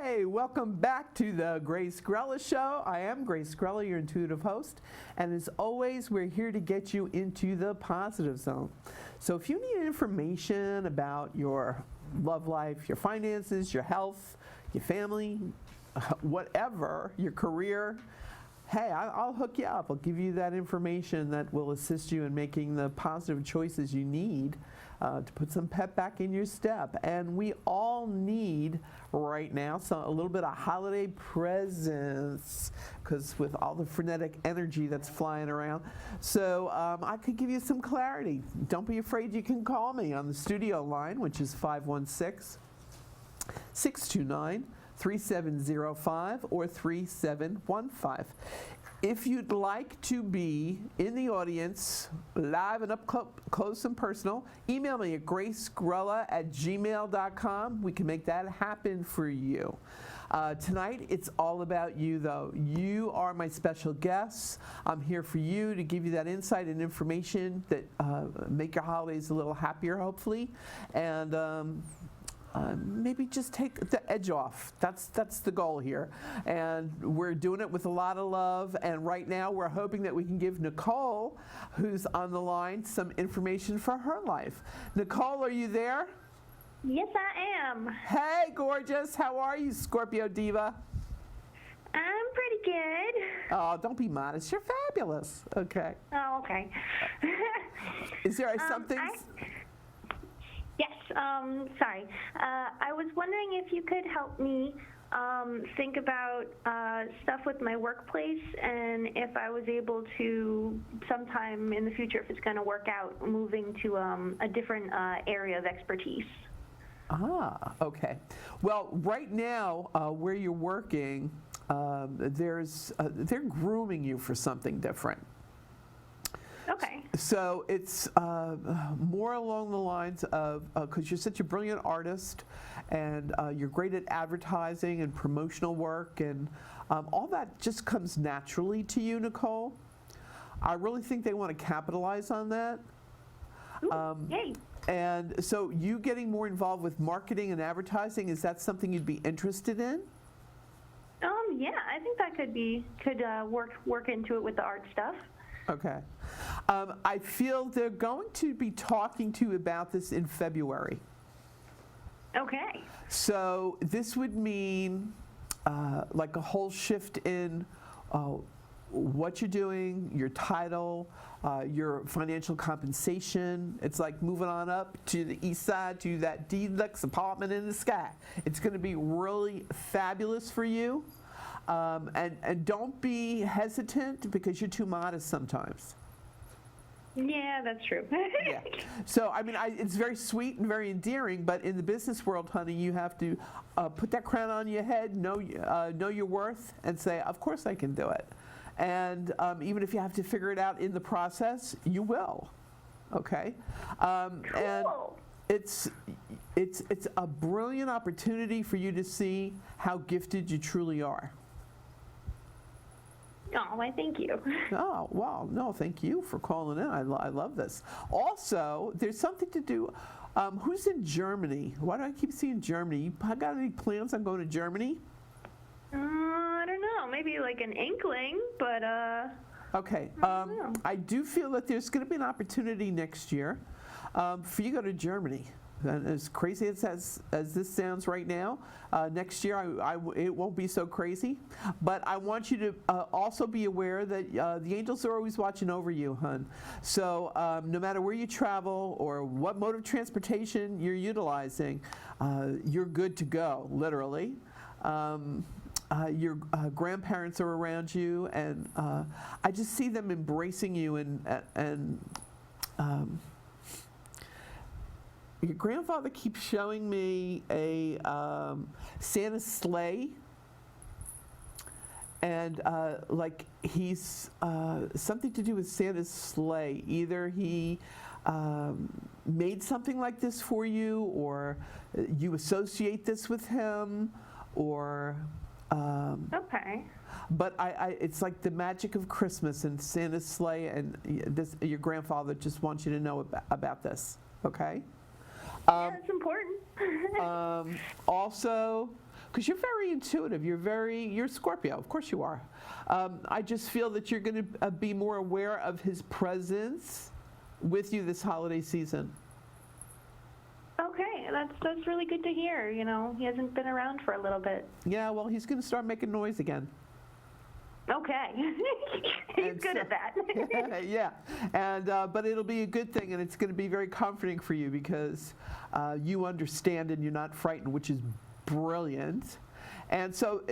Hey, welcome back to the Grace Grella Show. I am Grace Grella, your intuitive host, and as always, we're here to get you into the positive zone. So if you need information about your love life, your finances, your health, your family, whatever, your career, hey, I'll hook you up. I'll give you that information that will assist you in making the positive choices you need to put some pep back in your step. And we all need right now a little bit of holiday presents, because with all the frenetic energy that's flying around. So I could give you some clarity. Don't be afraid, you can call me on the studio line, which is 516-629-3705 or 3715. If you'd like to be in the audience, live and up close and personal, email me at gracegrella@gmail.com. We can make that happen for you. Tonight, it's all about you, though. You are my special guests. I'm here for you to give you that insight and information that make your holidays a little happier, hopefully, and maybe just take the edge off. That's the goal here. And we're doing it with a lot of love. And right now we're hoping that we can give Nicole, who's on the line, some information for her life. Nicole, are you there? Yes, I am. Hey, gorgeous. How are you, Scorpio Diva? I'm pretty good. Oh, don't be modest. You're fabulous. Okay. Oh, okay. Is there something... Yes, sorry. I was wondering if you could help me think about stuff with my workplace, and if I was able to, sometime in the future, if it's going to work out, moving to a different area of expertise. Ah, okay. Well, right now, where you're working, they're grooming you for something different. Okay. So it's more along the lines of, because you're such a brilliant artist, and you're great at advertising and promotional work, and all that just comes naturally to you, Nicole. I really think they want to capitalize on that. Ooh, yay. And so you getting more involved with marketing and advertising, is that something you'd be interested in? Yeah, I think that could work into it with the art stuff. Okay. I feel they're going to be talking to you about this in February. Okay. So this would mean like a whole shift in what you're doing, your title, your financial compensation. It's like moving on up to the east side to that deluxe apartment in the sky. It's going to be really fabulous for you. And don't be hesitant, because you're too modest sometimes. Yeah, that's true. Yeah. So, I mean, it's very sweet and very endearing, but in the business world, honey, you have to put that crown on your head, know your worth, and say, of course I can do it. And even if you have to figure it out in the process, you will. Okay? Cool. And it's a brilliant opportunity for you to see how gifted you truly are. Oh, why, thank you. Oh, wow. No, thank you for calling in. I love this. Also, there's something to do. Who's in Germany? Why do I keep seeing Germany? You got any plans on going to Germany? I don't know. Maybe like an inkling, but Okay. I do feel that there's going to be an opportunity next year for you to go to Germany. And as crazy as this sounds right now, next year it won't be so crazy. But I want you to also be aware that the angels are always watching over you, hun. So no matter where you travel or what mode of transportation you're utilizing, you're good to go, literally. Your grandparents are around you, and I just see them embracing you and your grandfather keeps showing me a Santa sleigh, and like he's something to do with Santa's sleigh. Either he made something like this for you, or you associate this with him, or okay. But it's like the magic of Christmas and Santa's sleigh, and your grandfather just wants you to know about this. Okay. Yeah, that's important. Also, because you're very intuitive. You're Scorpio. Of course you are. I just feel that you're going to be more aware of his presence with you this holiday season. Okay, that's really good to hear. You know, he hasn't been around for a little bit. Yeah, well, he's going to start making noise again. Okay, he's good at that. Yeah, and but it'll be a good thing, and it's going to be very comforting for you because you understand and you're not frightened, which is brilliant. And so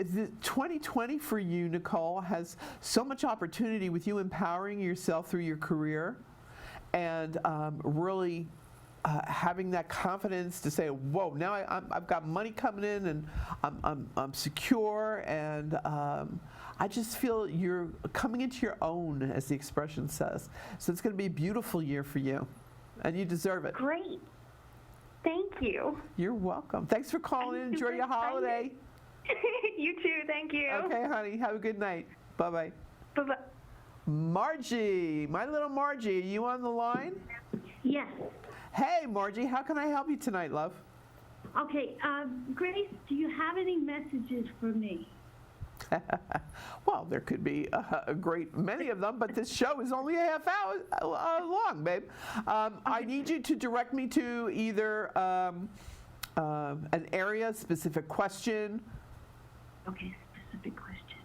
2020 for you, Nicole, has so much opportunity with you empowering yourself through your career and really having that confidence to say, whoa, now I've got money coming in and I'm secure, and I just feel you're coming into your own, as the expression says. So it's going to be a beautiful year for you, and you deserve it. Great. Thank you. You're welcome. Thanks for calling in. Enjoy your holiday. You too. Thank you. Okay, honey. Have a good night. Bye-bye. Bye-bye. Margie, my little Margie, are you on the line? Yes. Hey, Margie, how can I help you tonight, love? Okay, Grace, do you have any messages for me? Well, there could be a great many of them, but this show is only a half hour long, babe. I need you to direct me to either an area, specific question. Okay, specific question.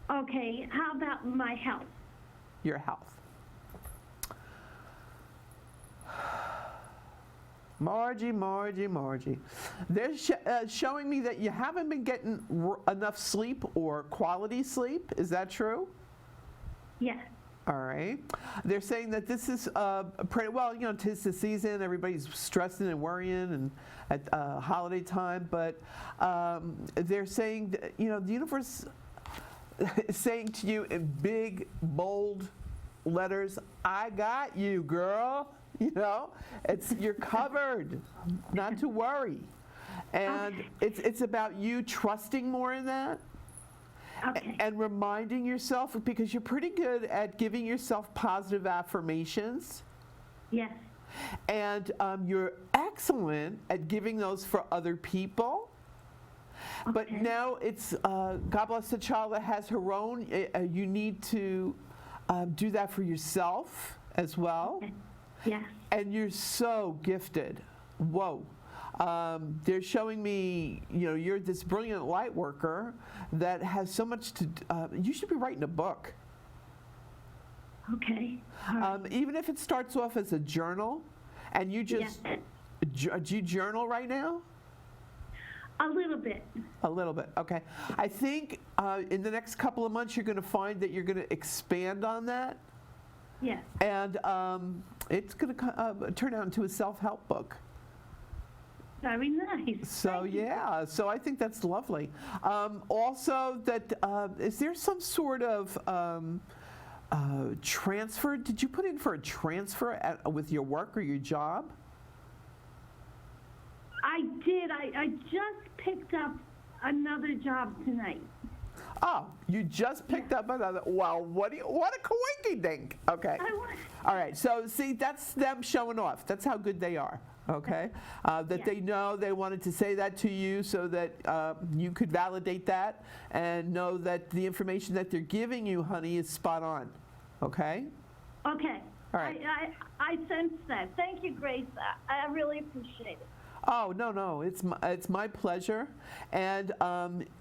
Okay, how about my health? Your health. Margie. They're showing me that you haven't been getting enough sleep or quality sleep. Is that true? Yes. All right. They're saying that this is pretty well, you know, 'tis the season. Everybody's stressing and worrying and at holiday time. But they're saying, that, you know, the universe is saying to you in big, bold letters, I got you, girl. You know, you're covered, not to worry. And it's about you trusting more in that. Okay. And reminding yourself, because you're pretty good at giving yourself positive affirmations. Yes. And you're excellent at giving those for other people. But now it's, God bless the child that has her own. You need to do that for yourself as well. Okay. Yes. And you're so gifted. Whoa. They're showing me, you know, you're this brilliant light worker that has so much to, you should be writing a book. Okay. All right. Even if it starts off as a journal, and you just, do you journal right now? A little bit. A little bit, okay. I think in the next couple of months you're going to find that you're going to expand on that. Yes. And it's going to turn out into a self-help book. Very nice. So Thank you. yeah, so I think that's lovely. Also, that is there some sort of transfer? Did you put in for a transfer with your work or your job? I did. I just picked up another job tonight. Oh, you just picked up another. Well, what a coinky dink. Okay. All right. So see, that's them showing off. That's how good they are. Okay. They know they wanted to say that to you so that you could validate that and know that the information that they're giving you, honey, is spot on. Okay. Okay. All right. I sense that. Thank you, Grace. I really appreciate it. Oh, no, it's my pleasure. And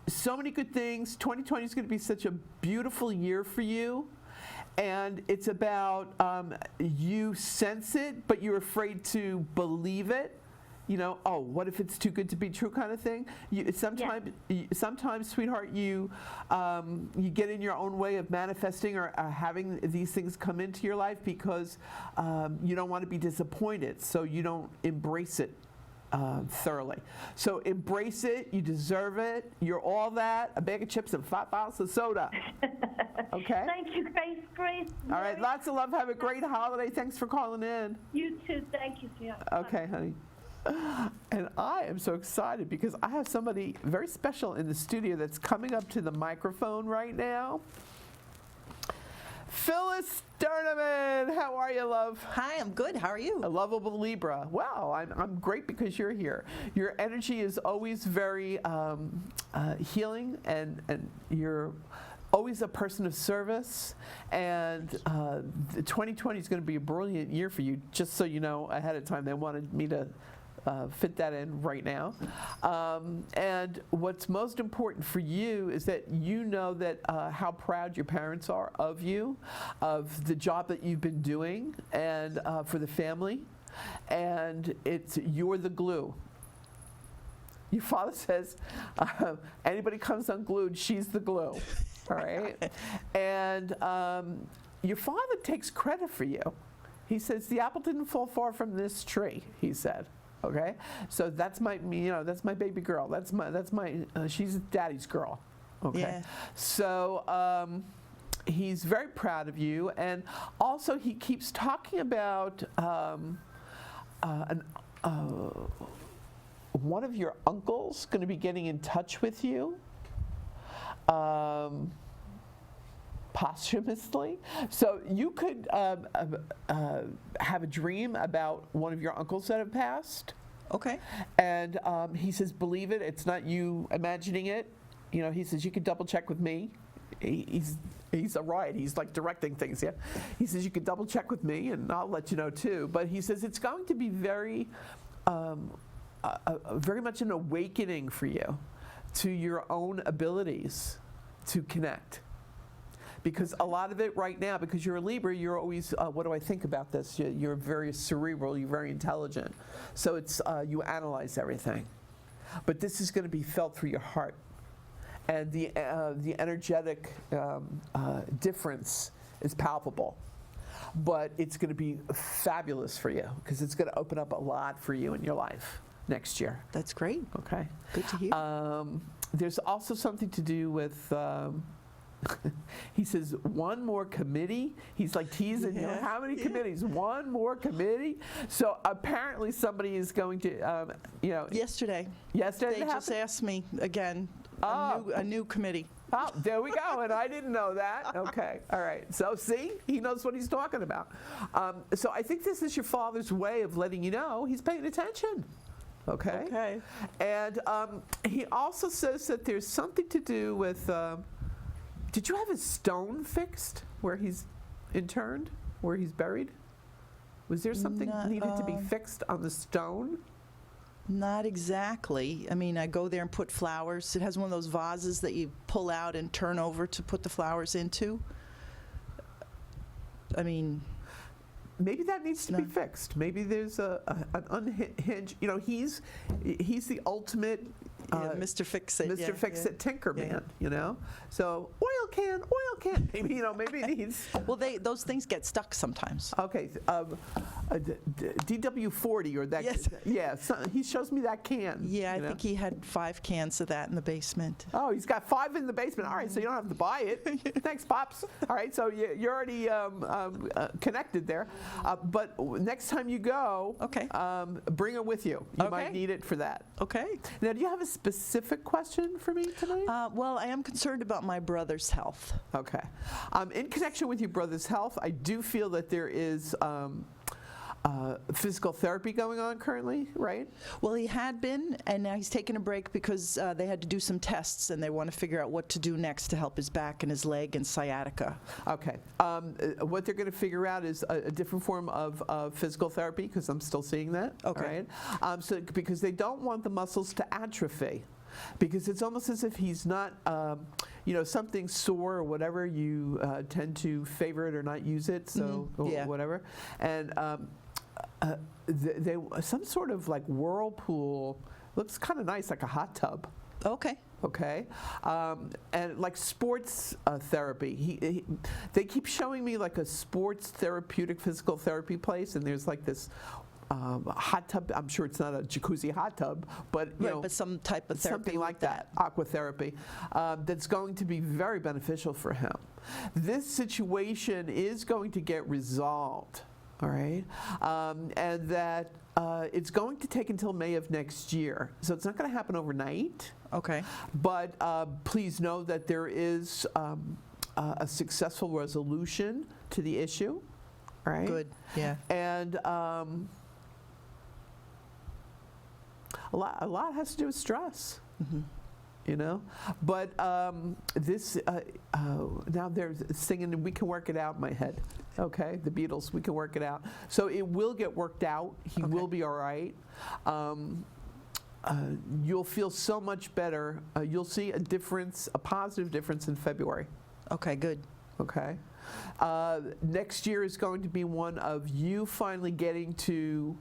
so many good things. 2020 is going to be such a beautiful year for you. And it's about you sense it, but you're afraid to believe it. You know, oh, what if it's too good to be true kind of thing? Sometimes, sweetheart, you get in your own way of manifesting or having these things come into your life because you don't want to be disappointed, so you don't embrace it. Thoroughly. So embrace it. You deserve it. You're all that. A bag of chips and 5 bottles of soda. Okay? Thank you, Grace. All right. Lots of love. Have a great holiday. Thanks for calling in. You too. Thank you, Fiona. Okay, honey. And I am so excited because I have somebody very special in the studio that's coming up to the microphone right now. Phyllis Reading, how are you, love? Hi, I'm good. How are you? A lovable Libra. Well, I'm great because you're here. Your energy is always very healing, and you're always a person of service. And 2020 is going to be a brilliant year for you, just so you know ahead of time. They wanted me to fit that in right now. And what's most important for you is that you know that how proud your parents are of you, of the job that you've been doing, and for the family. And you're the glue. Your father says, anybody comes unglued, she's the glue. All right? And your father takes credit for you. He says, the apple didn't fall far from this tree, he said. Okay, so that's my baby girl. That's my she's daddy's girl. Okay, Yeah. So he's very proud of you, and also he keeps talking about one of your uncles going to be getting in touch with you. Posthumously. So you could have a dream about one of your uncles that have passed. Okay. And he says, believe it, it's not you imagining it. You know, he says, you can double check with me. He's a riot. He's like directing things, yeah. He says, you can double check with me and I'll let you know too. But he says, it's going to be very much an awakening for you to your own abilities to connect. Because a lot of it right now, because you're a Libra, you're always, what do I think about this? You're very cerebral, you're very intelligent. So it's, you analyze everything. But this is going to be felt through your heart. And the energetic difference is palpable. But it's going to be fabulous for you, because it's going to open up a lot for you in your life next year. That's great. Okay. Good to hear. There's also something to do with, he says, one more committee. He's like teasing you. How many committees? One more committee? So apparently somebody is going to, Yesterday. Yesterday They just asked me again, Oh. a new committee. Oh, there we go, and I didn't know that. Okay, all right. So see, he knows what he's talking about. So I think this is your father's way of letting you know he's paying attention. Okay? Okay. And he also says that there's something to do with, did you have his stone fixed where he's interned, where he's buried? Was there something needed to be fixed on the stone? Not exactly. I mean, I go there and put flowers. It has one of those vases that you pull out and turn over to put the flowers into. I mean, maybe that needs to be fixed. Maybe there's an unhinged. You know, he's the ultimate Mr. Fix-It. Mr. Fix-It Tinker Man. You know, so oil can. Maybe maybe it needs. Well, those things get stuck sometimes. Okay, DW40 or that. Yes. Yeah, so he shows me that can. Yeah, I you know? think he had 5 cans of that in the basement. Oh, he's got 5 in the basement. All right, so you don't have to buy it. Thanks, Pops. All right, so you're already connected there. But next time you go, Okay. Bring it with you. You might Okay. need it for that. Okay. Now, do you have a specific question for me tonight? Well, I am concerned about my brother's health. Okay. In connection with your brother's health, I do feel that there is physical therapy going on currently, right? Well, he had been, and now he's taken a break because they had to do some tests, and they want to figure out what to do next to help his back and his leg and sciatica. Okay. What they're going to figure out is a different form of physical therapy, because I'm still seeing that. Okay. All right? Because they don't want the muscles to atrophy. Because it's almost as if he's not, something sore or whatever, you tend to favor it or not use it, so Yeah. whatever. And they some sort of like whirlpool, looks kind of nice, like a hot tub. Okay. Okay, and like sports therapy. They keep showing me like a sports therapeutic physical therapy place, and there's like this hot tub. I'm sure it's not a jacuzzi hot tub, but But some type of therapy. something like that, aqua therapy, that's going to be very beneficial for him. This situation is going to get resolved. All right, and that it's going to take until May of next year, so it's not going to happen overnight. Okay. But please know that there is a successful resolution to the issue, right? Good, yeah. And a lot has to do with stress. You know, but this now they're singing "We Can Work It Out" in my head. Okay, the Beatles, "We Can Work It Out." So it will get worked out. He will be all right. You'll feel so much better. You'll see a difference, a positive difference in February. Okay, good. Okay. Next year is going to be one of you finally getting to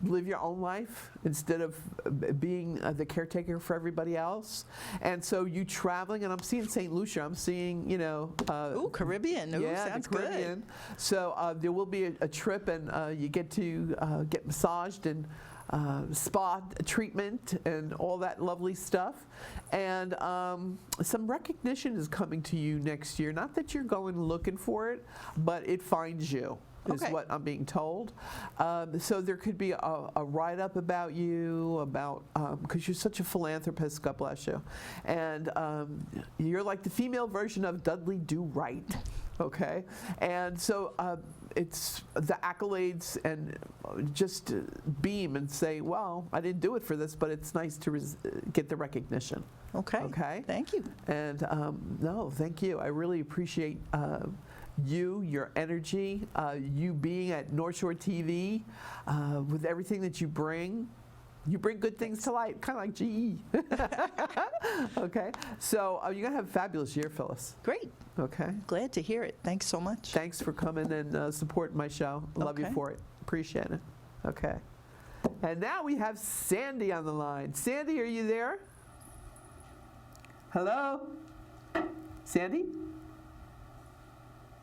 live your own life instead of being the caretaker for everybody else. And so you traveling, and I'm seeing St. Lucia, I'm seeing, you know. Ooh, Caribbean. Ooh, yeah, sounds the Caribbean. So there will be a trip, and you get to get massaged and spa treatment and all that lovely stuff. And some recognition is coming to you next year. Not that you're going looking for it, but it finds you. Is Okay. what I'm being told. So there could be a write-up about you, about because you're such a philanthropist, God bless you. And you're like the female version of Dudley Do Right, okay? And so it's the accolades, and just beam and say, well, I didn't do it for this, but it's nice to get the recognition. Okay. Okay. Thank you. And no, thank you. I really appreciate you, your energy, you being at North Shore TV, with everything that you bring. You bring good things to light, kind of like GE. Okay, so you're going to have a fabulous year, Phyllis. Great. Okay. Glad to hear it. Thanks so much. Thanks for coming and supporting my show. Love you Okay. for it. Appreciate it. Okay. And now we have Sandy on the line. Sandy, are you there? Hello? Sandy?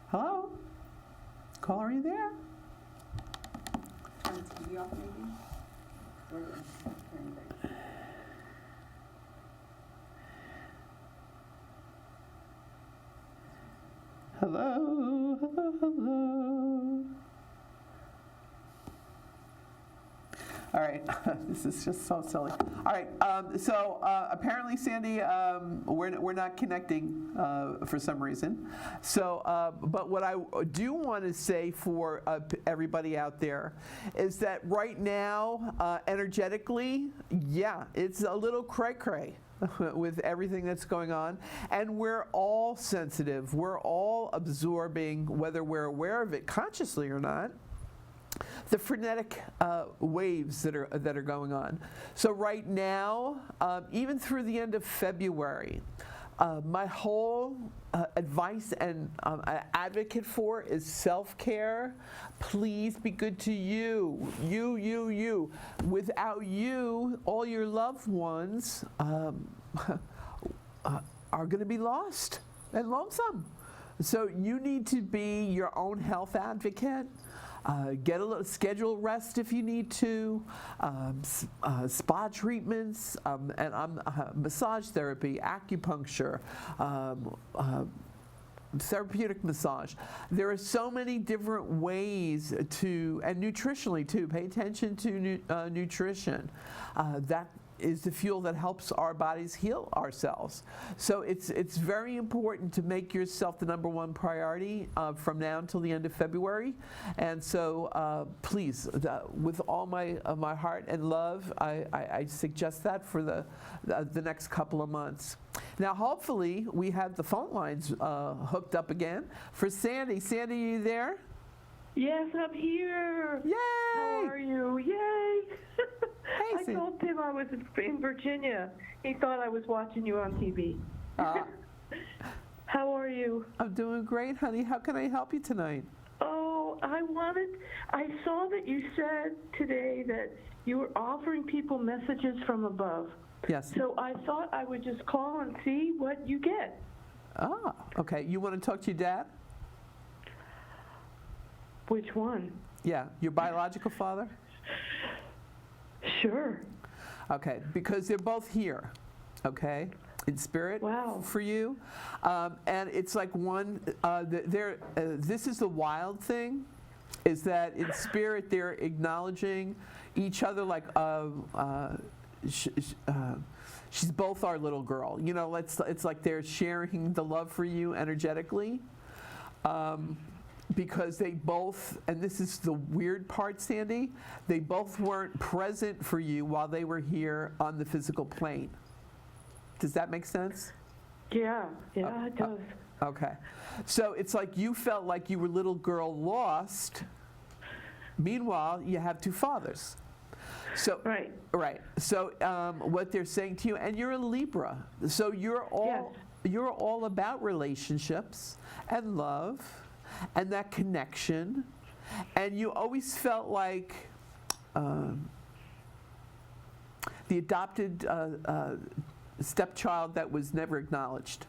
Hello? Caller, are you there? Turn the TV off, maybe? Or turn it back? Hello? Hello? Hello? All right, this is just so silly. All right, so apparently, Sandy, we're not connecting for some reason. So, but what I do want to say for everybody out there is that right now, energetically, yeah, it's a little cray-cray with everything that's going on, and we're all sensitive. We're all absorbing, whether we're aware of it consciously or not, the frenetic waves that are going on. So right now, even through the end of February, my whole advice and advocate for is self-care. Please be good to you. You. Without you, all your loved ones are going to be lost and lonesome. So you need to be your own health advocate. Get a little schedule rest if you need to, spa treatments, and massage therapy, acupuncture, therapeutic massage. There are so many different ways to, and nutritionally too. Pay attention to nutrition. That is the fuel that helps our bodies heal ourselves. So it's very important to make yourself the #1 priority from now until the end of February. And so please, with all my heart and love, I suggest that for the next couple of months. Now, hopefully, we have the phone lines hooked up again for Sandy. Sandy, are you there? Yes, I'm here. Yay! How are you? Yay! Hey, I Sandy. told Tim I was in Virginia. He thought I was watching you on TV. How are you? I'm doing great, honey. How can I help you tonight? Oh, I saw that you said today that you were offering people messages from above. Yes. So I thought I would just call and see what you get. Ah, okay. You want to talk to your dad? Which one? Yeah, your biological father? Sure. Okay, because they're both here, okay, in spirit. Wow. For you. And it's like one, this is the wild thing, is that in spirit they're acknowledging each other like she's both our little girl. You know, it's like they're sharing the love for you energetically. Because they both, and this is the weird part, Sandy, they both weren't present for you while they were here on the physical plane. Does that make sense? Yeah, it does. Okay. So it's like you felt like you were little girl lost. Meanwhile, you have two fathers. So Right. Right. So what they're saying to you, and you're a Libra, so you're all about relationships and love and that connection, and you always felt like the adopted stepchild that was never acknowledged.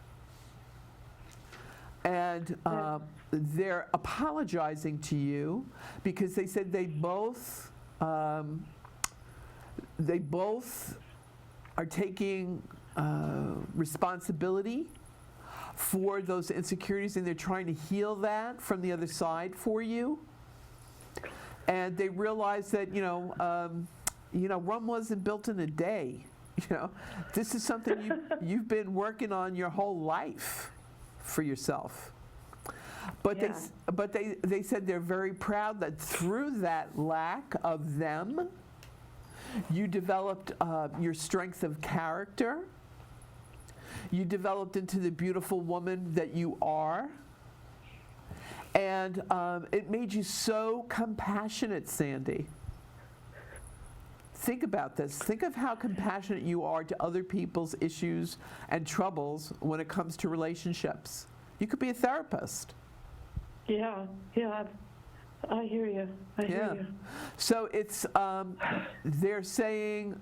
And they're apologizing to you because they said they both are taking responsibility for those insecurities, and they're trying to heal that from the other side for you. And they realize that Rome wasn't built in a day. This is something you've been working on your whole life for yourself. But they said they're very proud that through that lack of them, you developed your strength of character. You developed into the beautiful woman that you are. And it made you so compassionate, Sandy. Think about this. Think of how compassionate you are to other people's issues and troubles when it comes to relationships. You could be a therapist. Yeah, I hear you. I hear you. So it's, they're saying,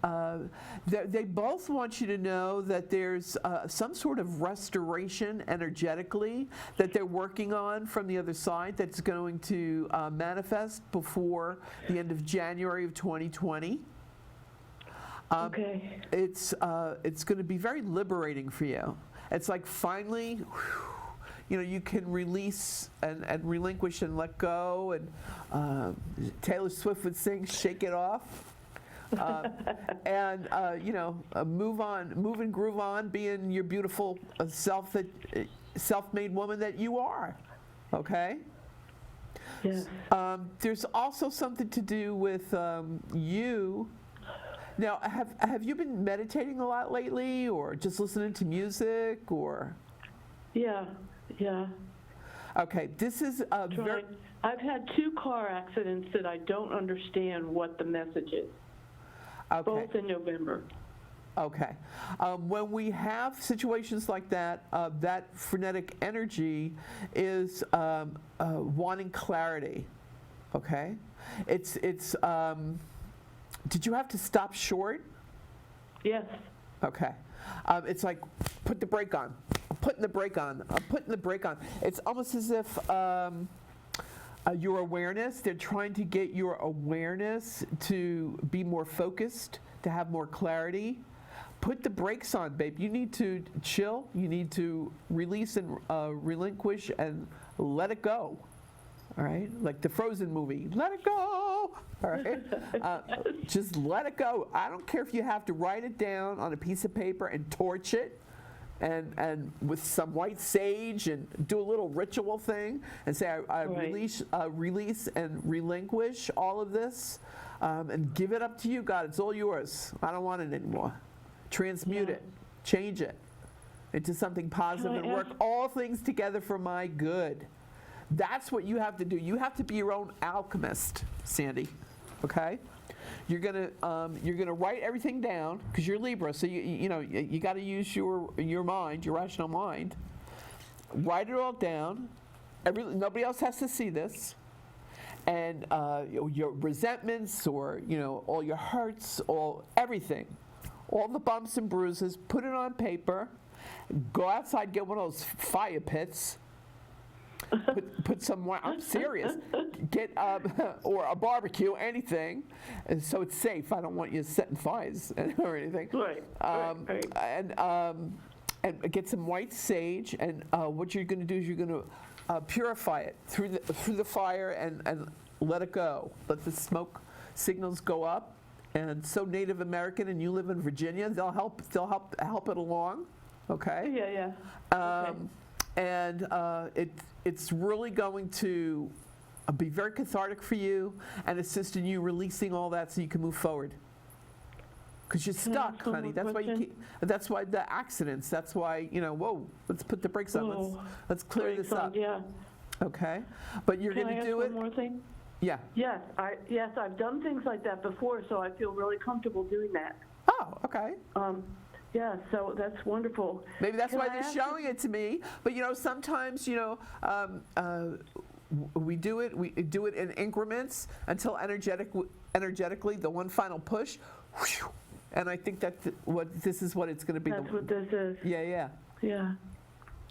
they both want you to know that there's some sort of restoration energetically that they're working on from the other side that's going to manifest before the end of January of 2020. Okay. It's going to be very liberating for you. It's like finally, you can release and relinquish and let go. And Taylor Swift would sing, "Shake It Off." And move and groove on, being your beautiful self-made woman that you are. Okay. Yes. There's also something to do with you. Now, have you been meditating a lot lately, or just listening to music, or? Yeah. Okay, this is very. I've had 2 car accidents that I don't understand what the message is. Okay. Both in November. Okay. When we have situations like that, that frenetic energy is wanting clarity. Okay. It's. Did you have to stop short? Yes. Okay. It's like, put the brake on. I'm putting the brake on. I'm putting the brake on. It's almost as if your awareness, they're trying to get your awareness to be more focused, to have more clarity. Put the brakes on, babe. You need to chill. You need to release and relinquish and let it go. All right? Like the Frozen movie. Let it go. All right? Just let it go. I don't care if you have to write it down on a piece of paper and torch it and with some white sage and do a little ritual thing and say, I Right. release and relinquish all of this and give it up to you, God. It's all yours. I don't want it anymore. Transmute it. Change it into something positive and work all things together for my good. That's what you have to do. You have to be your own alchemist, Sandy. Okay? You're gonna write everything down because you're Libra, so you got to use your mind, your rational mind. Write it all down. Nobody else has to see this. And your resentments, or all your hurts, everything, all the bumps and bruises. Put it on paper. Go outside, get one of those fire pits. Put some. I'm serious. Get or a barbecue, anything, and so it's safe. I don't want you setting fires or anything. Right. And get some white sage. And what you're going to do is you're going to purify it through the fire and let it go. Let the smoke signals go up, and so Native American, and you live in Virginia, they'll help it along. Okay. Yeah. Okay. And it's really going to be very cathartic for you and assist in you releasing all that so you can move forward. Because you're Can I stuck, ask one honey. more That's why question? that's why the accidents. That's why, whoa, let's put the brakes on. Whoa. Let's clear this up. Yeah. Okay? But you're Can going I to ask do one it. more thing? Yeah. Yes, I've done things like that before, so I feel really comfortable doing that. Oh, okay. Yeah, so that's wonderful. Maybe that's Can why I they're ask showing it to me. But sometimes we do it in increments until energetically the one final push, whew, and I think this is what it's going to be. That's what this is. Yeah. Yeah.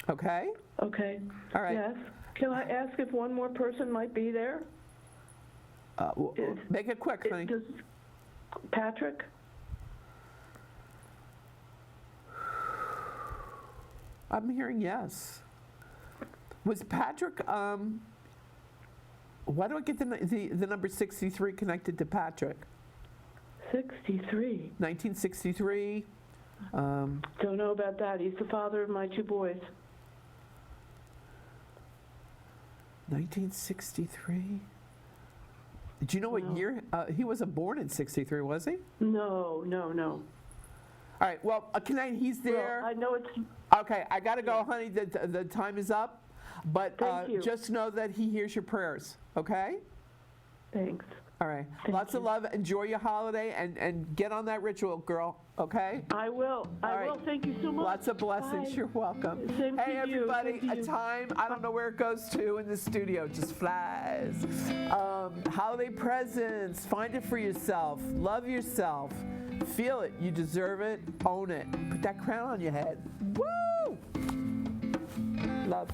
Okay. Okay. All right. Yes. Can I ask if one more person might be there? Make it quick, honey. Does Patrick? I'm hearing yes. Was Patrick? Why do I get the number 63 connected to Patrick? 63. 1963. Don't know about that. He's the father of my 2 boys. 1963. Do you know what No. year? He wasn't born in 63, was he? No. All right, well, he's there. Well, I know it's. Okay, I got to go, honey. The time is up. But Thank you. just know that he hears your prayers, okay? Thanks. All right. Thank Lots of you. love. Enjoy your holiday and get on that ritual, girl, okay? I will. I will. Thank you so much. Lots of blessings. Bye. You're welcome. Same to Hey, you. everybody, Same to a you. time, I don't know where it goes to in the studio, it just flies. Holiday presents, find it for yourself, love yourself, feel it, you deserve it, own it. Put that crown on your head. Woo! Love.